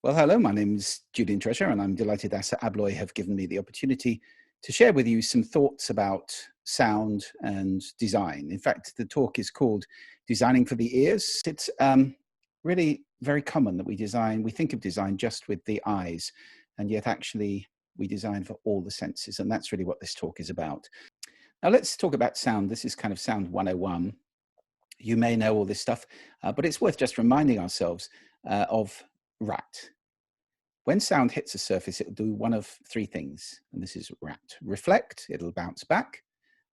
Well, hello, my name is Julian Treasure, and I'm delighted Asa Abloy have given me the opportunity to share with you some thoughts about sound and design. In fact, the talk is called Designing for the Ears. It's really very common that we think of design just with the eyes, and yet actually we design for all the senses, and that's really what this talk is about. Now let's talk about sound. This is kind of Sound 101. You may know all this stuff, but it's worth just reminding ourselves of RAT. When sound hits a surface, it'll do one of three things, and this is RAT. Reflect, it'll bounce back.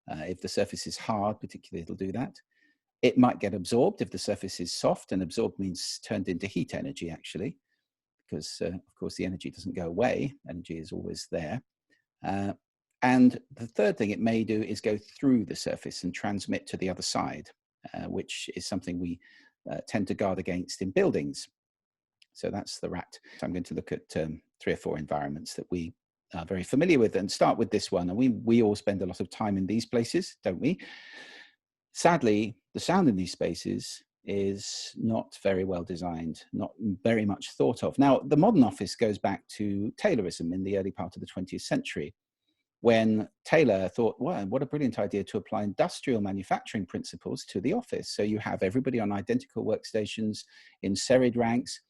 If the surface is hard, particularly, it'll do that. It might get absorbed if the surface is soft, and absorbed means turned into heat energy, actually, because, of course, the energy doesn't go away. Energy is always there. And the third thing it may do is go through the surface and transmit to the other side, which is something we tend to guard against in buildings. So that's the RAT. So I'm going to look at 3 or 4 environments that we are very familiar with and start with this one. And we all spend a lot of time in these places, don't we? Sadly, the sound in these spaces is not very well designed, not very much thought of. Now, the modern office goes back to Taylorism in the early part of the 20th century, when Taylor thought, wow, what a brilliant idea to apply industrial manufacturing principles to the office. So you have everybody on identical workstations in serried ranks.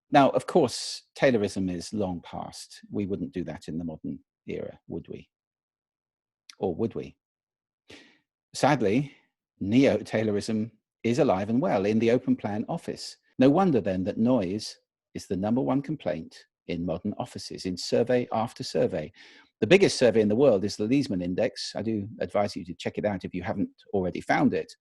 Now, of course, Taylorism is long past. We wouldn't do that in the modern era, would we? Or would we? Sadly, neo-Taylorism is alive and well in the open plan office. No wonder then that noise is the #1 complaint in modern offices, in survey after survey. The biggest survey in the world is the Leesman Index. I do advise you to check it out if you haven't already found it.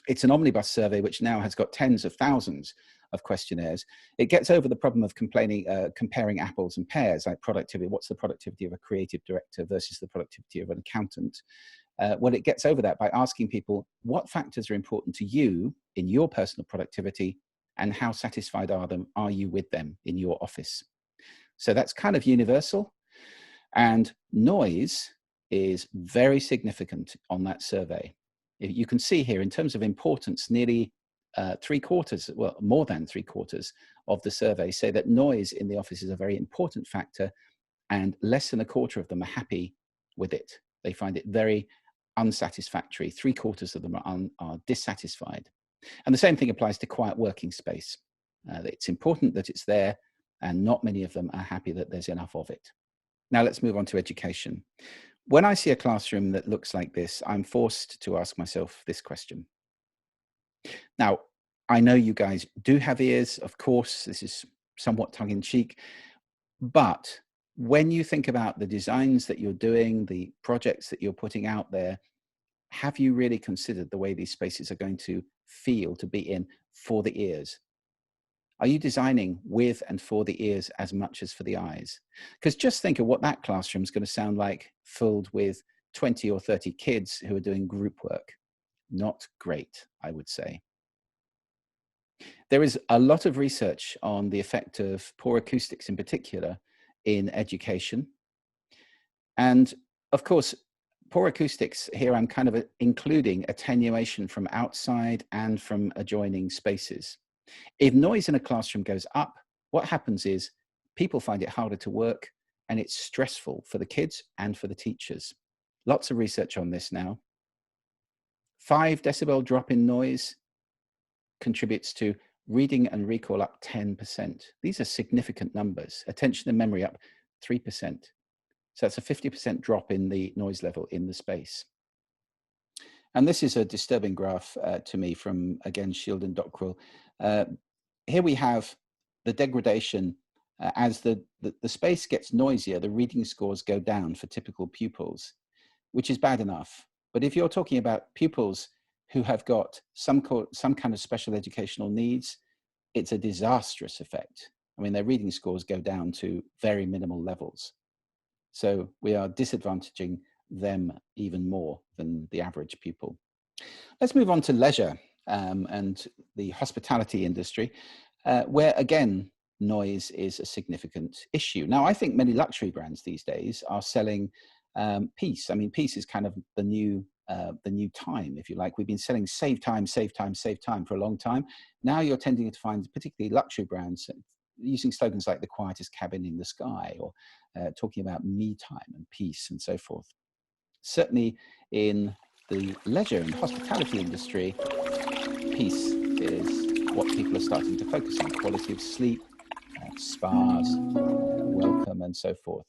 It's an omnibus survey which now has got tens of thousands of questionnaires. It gets over the problem of comparing apples and pears, like productivity. What's the productivity of a creative director versus the productivity of an accountant? Well, it gets over that by asking people what factors are important to you in your personal productivity, and how satisfied are you with them in your office? So that's kind of universal. And noise is very significant on that survey. You can see here, in terms of importance, nearly 3/4, well, more than 3/4 of the survey say that noise in the office is a very important factor, and less than 1/4 of them are happy with it. They find it very unsatisfactory. 3/4 of them are dissatisfied. And the same thing applies to quiet working space. It's important that it's there, and not many of them are happy that there's enough of it. Now let's move on to education. When I see a classroom that looks like this, I'm forced to ask myself this question. Now, I know you guys do have ears, of course, this is somewhat tongue-in-cheek, but when you think about the designs that you're doing, the projects that you're putting out there, have you really considered the way these spaces are going to feel to be in for the ears? Are you designing with and for the ears as much as for the eyes? Because just think of what that classroom is going to sound like filled with 20 or 30 kids who are doing group work. Not great, I would say. There is a lot of research on the effect of poor acoustics in particular in education. And of course, poor acoustics here, I'm kind of including attenuation from outside and from adjoining spaces. If noise in a classroom goes up, what happens is people find it harder to work, and it's stressful for the kids and for the teachers. Lots of research on this now. 5 decibel drop in noise contributes to reading and recall up 10%. These are significant numbers. Attention and memory up 3%. So that's a 50% drop in the noise level in the space. And this is a disturbing graph to me from, again, Shield and Dockrell. Here we have the degradation as the space gets noisier, the reading scores go down for typical pupils, which is bad enough. But if you're talking about pupils who have got some kind of special educational needs, it's a disastrous effect. I mean, their reading scores go down to very minimal levels. So we are disadvantaging them even more than the average pupil. Let's move on to leisure and the hospitality industry, where again, noise is a significant issue. Now, I think many luxury brands these days are selling peace. I mean, peace is kind of the new time, if you like. We've been selling save time, save time, save time for a long time. Now you're tending to find, particularly luxury brands, using slogans like the quietest cabin in the sky, or talking about me time and peace and so forth. Certainly in the leisure and hospitality industry, peace is what people are starting to focus on, quality of sleep, spas, welcome, and so forth.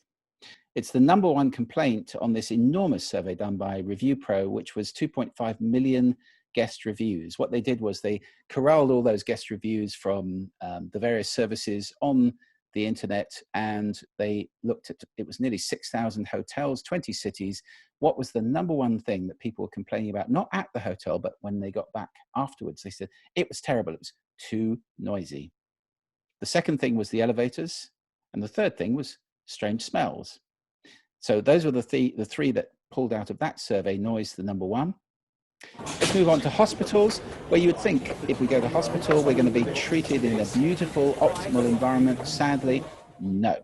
It's the #1 complaint on this enormous survey done by Review Pro, which was 2.5 million guest reviews. What they did was they corralled all those guest reviews from the various services on the internet, and they looked at, it was nearly 6,000 hotels, 20 cities. What was the #1 thing that people were complaining about, not at the hotel, but when they got back afterwards? They said it was terrible, it was too noisy. The second thing was the elevators, and the third thing was strange smells. So those were the three that pulled out of that survey, noise the #1. Let's move on to hospitals, where you would think if we go to hospital, we're going to be treated in a beautiful, optimal environment. Sadly, no.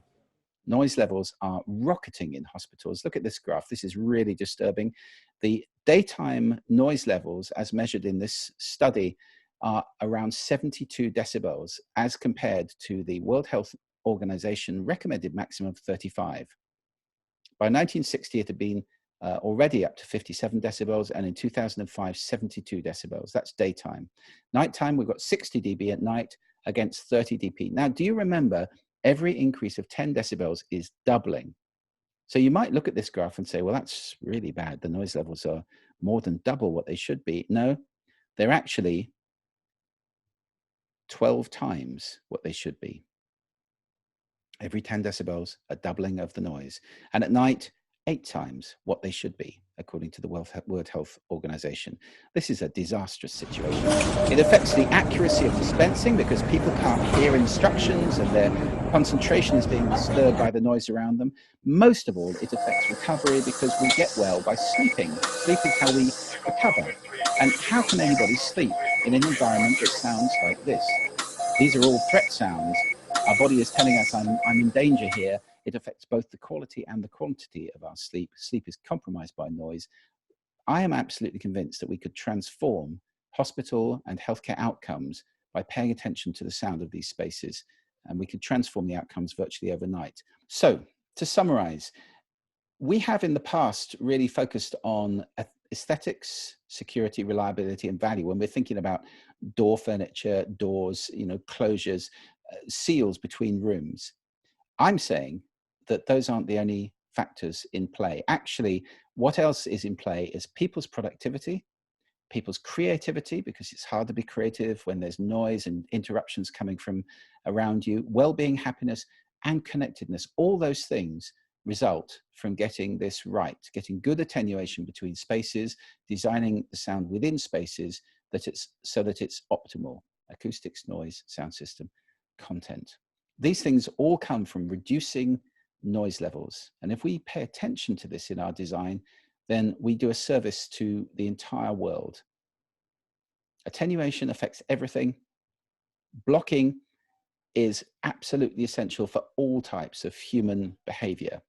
Noise levels are rocketing in hospitals. Look at this graph. This is really disturbing. The daytime noise levels, as measured in this study, are around 72 decibels, as compared to the World Health Organization recommended maximum of 35. By 1960, it had been already up to 57 decibels, and in 2005, 72 decibels. That's daytime. Nighttime, we've got 60 dB at night against 30 dB. Now, do you remember, every increase of 10 decibels is doubling? So you might look at this graph and say, well, that's really bad. The noise levels are more than double what they should be. No, they're actually 12 times what they should be. Every 10 decibels, a doubling of the noise. And at night, 8 times what they should be, according to the World Health Organization. This is a disastrous situation. It affects the accuracy of dispensing, because people can't hear instructions and their concentration is being disturbed by the noise around them. Most of all, it affects recovery, because we get well by sleeping. Sleep is how we recover. And how can anybody sleep in an environment that sounds like this? These are all threat sounds. Our body is telling us, I'm in danger here. It affects both the quality and the quantity of our sleep. Sleep is compromised by noise. I am absolutely convinced that we could transform hospital and healthcare outcomes by paying attention to the sound of these spaces, and we could transform the outcomes virtually overnight. So, to summarize, we have in the past really focused on aesthetics, security, reliability, and value when we're thinking about door furniture, doors, closures, seals between rooms. I'm saying that those aren't the only factors in play. Actually, what else is in play is people's productivity, people's creativity, because it's hard to be creative when there's noise and interruptions coming from around you, well-being, happiness, and connectedness. All those things result from getting this right, getting good attenuation between spaces, designing the sound within spaces so that it's optimal. Acoustics, noise, sound system, content. These things all come from reducing noise levels. And if we pay attention to this in our design, then we do a service to the entire world. Attenuation affects everything. Blocking is absolutely essential for all types of human behavior.